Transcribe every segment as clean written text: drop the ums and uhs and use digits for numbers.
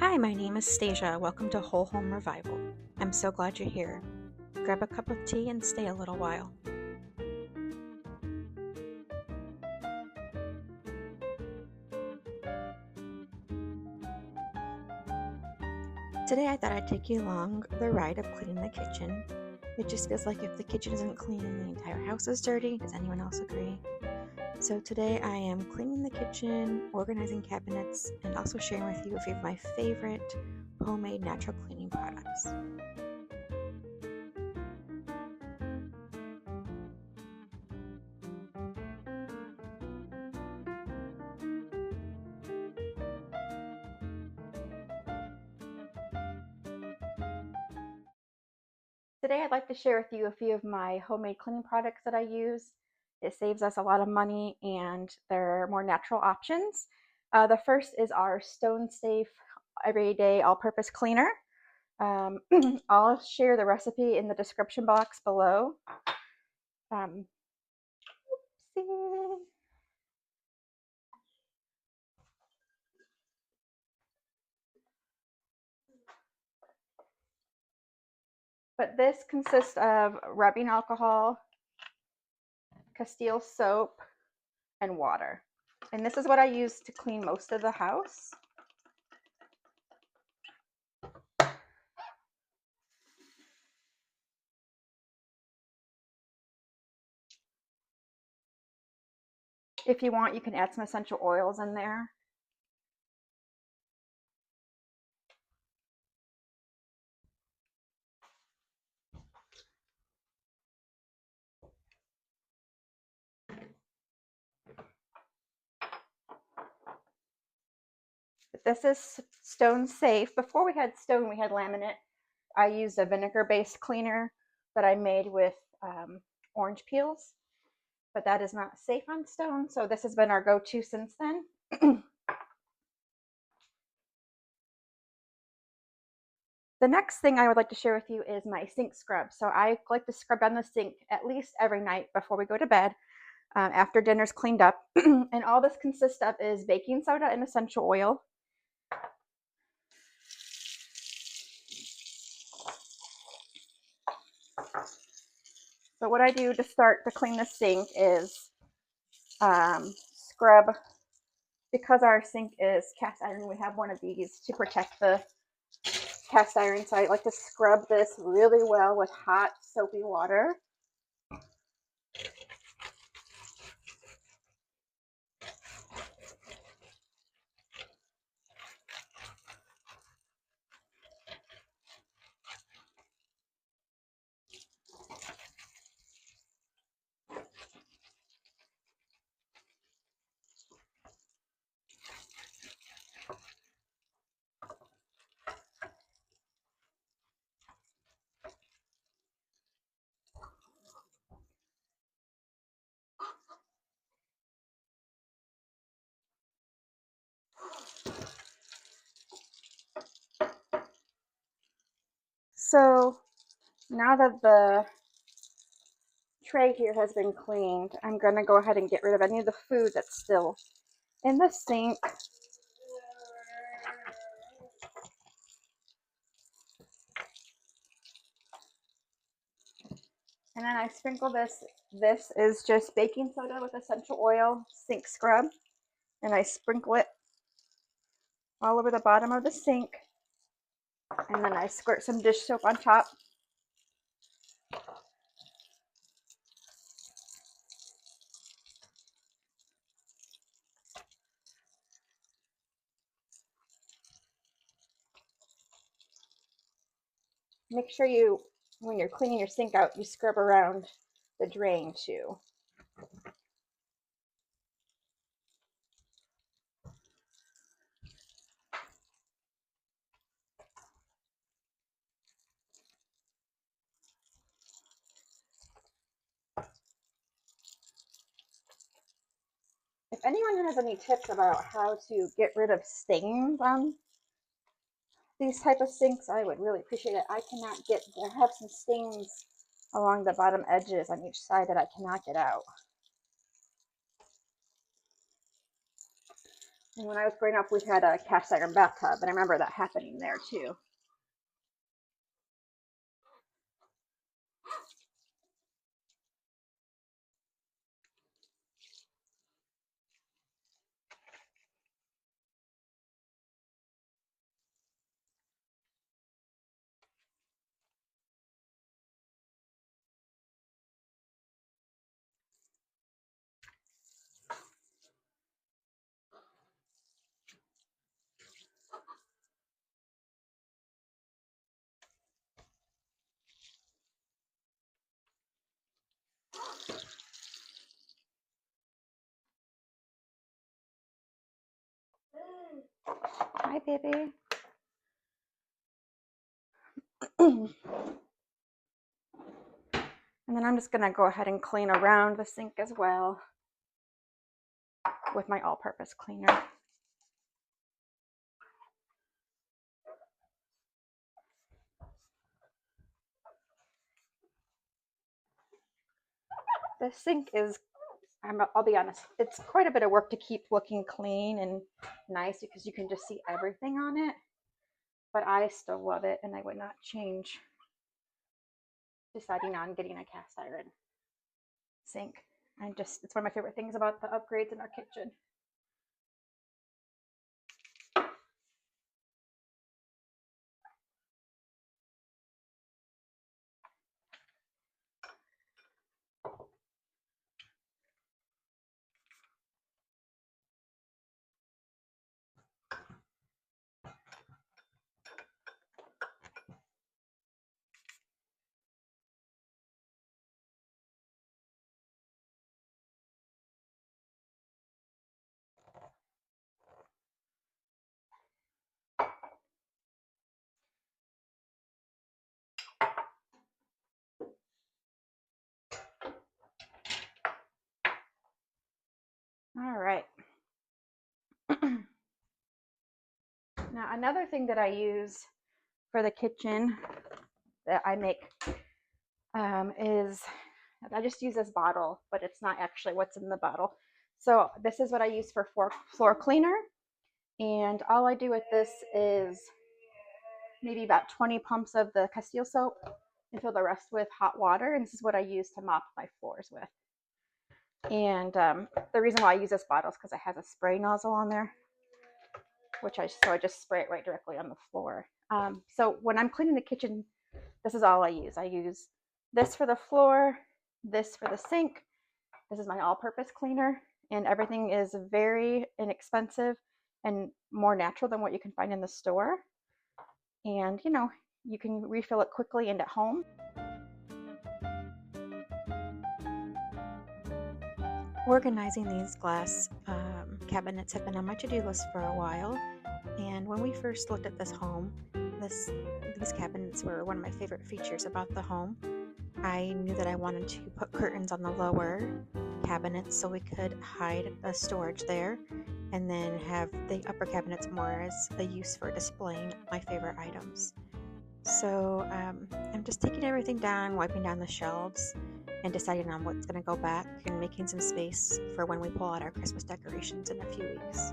Hi, my name is Stasia. Welcome to Whole Home Revival. I'm so glad you're here. Grab a cup of tea and stay a little while. Today I thought I'd take you along the ride of cleaning the kitchen. It just feels like if the kitchen isn't clean, the entire house is dirty. Does anyone else agree? So today I am cleaning the kitchen, organizing cabinets, and also sharing with you a few of my favorite homemade natural cleaning products. Today I'd like to share with you a few of my homemade cleaning products that I use. It saves us a lot of money and they're more natural options. The first is our Stone Safe Everyday All-Purpose Cleaner. I'll share the recipe in the description box below. But this consists of rubbing alcohol, Castile soap, and water. And this is what I use to clean most of the house. If you want, you can add some essential oils in there. This is Stone Safe. Before we had stone, we had laminate. I used a vinegar-based cleaner that I made with orange peels, but that is not safe on stone, so this has been our go-to since then. The next thing I would like to share with you is my sink scrub. So I like to scrub down the sink at least every night before we go to bed, after dinner's cleaned up. And all this consists of is baking soda and essential oil. So what I do to start to clean the sink is scrub. Because our sink is cast iron, we have one of these to protect the cast iron. So I like to scrub this really well with hot soapy water. So now that the tray here has been cleaned, I'm going to go ahead and get rid of any of the food that's still in the sink. And then I sprinkle this. This is just baking soda with essential oil sink scrub. And I sprinkle it all over the bottom of the sink. And then I squirt some dish soap on top. Make sure you, when you're cleaning your sink out, you scrub around the drain too. If anyone has any tips about how to get rid of stains on these type of sinks, I would really appreciate it. I have some stains along the bottom edges on each side that I cannot get out. And when I was growing up, we had a cast iron bathtub, and I remember that happening there too. Hi, baby. And then I'm just gonna go ahead and clean around the sink as well with my all-purpose cleaner. The sink is, I'll be honest, it's quite a bit of work to keep looking clean and nice because you can just see everything on it. But I still love it, and I would not change deciding on getting a cast iron sink. It's one of my favorite things about the upgrades in our kitchen. All right. Now, another thing that I use for the kitchen that I make is I just use this bottle, but it's not actually what's in the bottle. So this is what I use for floor cleaner. And all I do with this is maybe about 20 pumps of the Castile soap and fill the rest with hot water. And this is what I use to mop my floors with. And the reason why I use this bottle is because it has a spray nozzle on there, so I just spray it right directly on the floor. So when I'm cleaning the kitchen, this is all I use. I use this for the floor, this for the sink. This is my all-purpose cleaner, and everything is very inexpensive and more natural than what you can find in the store. And you can refill it quickly and at home. Organizing these glass cabinets have been on my to-do list for a while, and when we first looked at this home, these cabinets were one of my favorite features about the home. I knew that I wanted to put curtains on the lower cabinets so we could hide a storage there, and then have the upper cabinets more as a use for displaying my favorite items. So I'm just taking everything down, wiping down the shelves, and deciding on what's going to go back and making some space for when we pull out our Christmas decorations in a few weeks.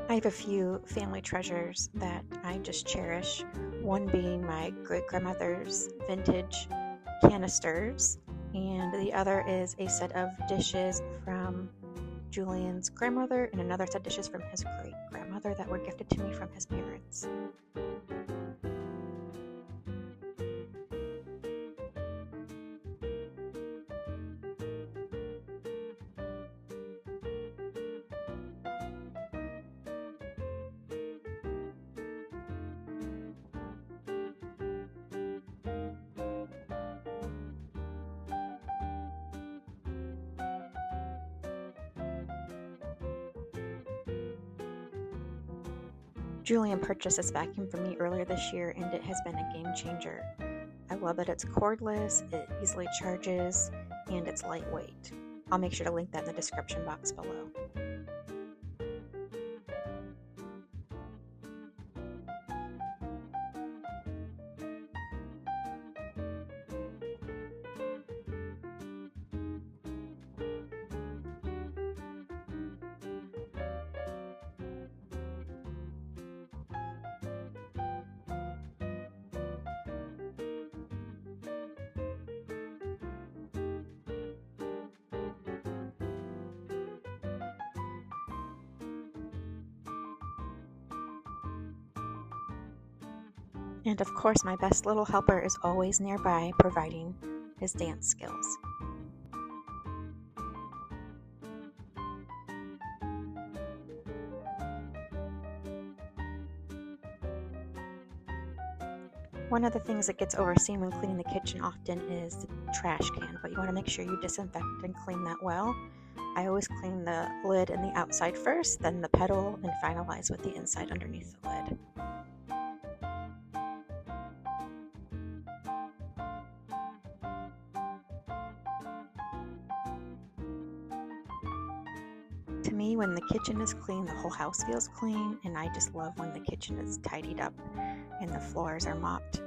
I have a few family treasures that I just cherish, one being my great-grandmother's vintage canisters, and the other is a set of dishes from Julian's grandmother and another set of dishes from his great-grandmother that were gifted to me from his parents. Julian purchased this vacuum for me earlier this year, and it has been a game changer. I love that it's cordless, it easily charges, and it's lightweight. I'll make sure to link that in the description box below. And of course, my best little helper is always nearby, providing his dance skills. One of the things that gets overseen when cleaning the kitchen often is the trash can, but you want to make sure you disinfect and clean that well. I always clean the lid and the outside first, then the pedal, and finalize with the inside underneath the lid. To me, when the kitchen is clean, the whole house feels clean, and I just love when the kitchen is tidied up and the floors are mopped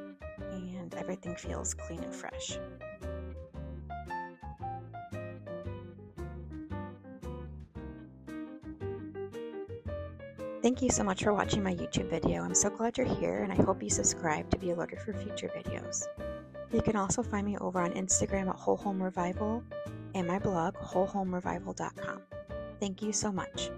and everything feels clean and fresh. Thank you so much for watching my YouTube video. I'm so glad you're here, and I hope you subscribe to be alerted for future videos. You can also find me over on Instagram at Whole Home Revival and my blog, wholehomerevival.com. Thank you so much.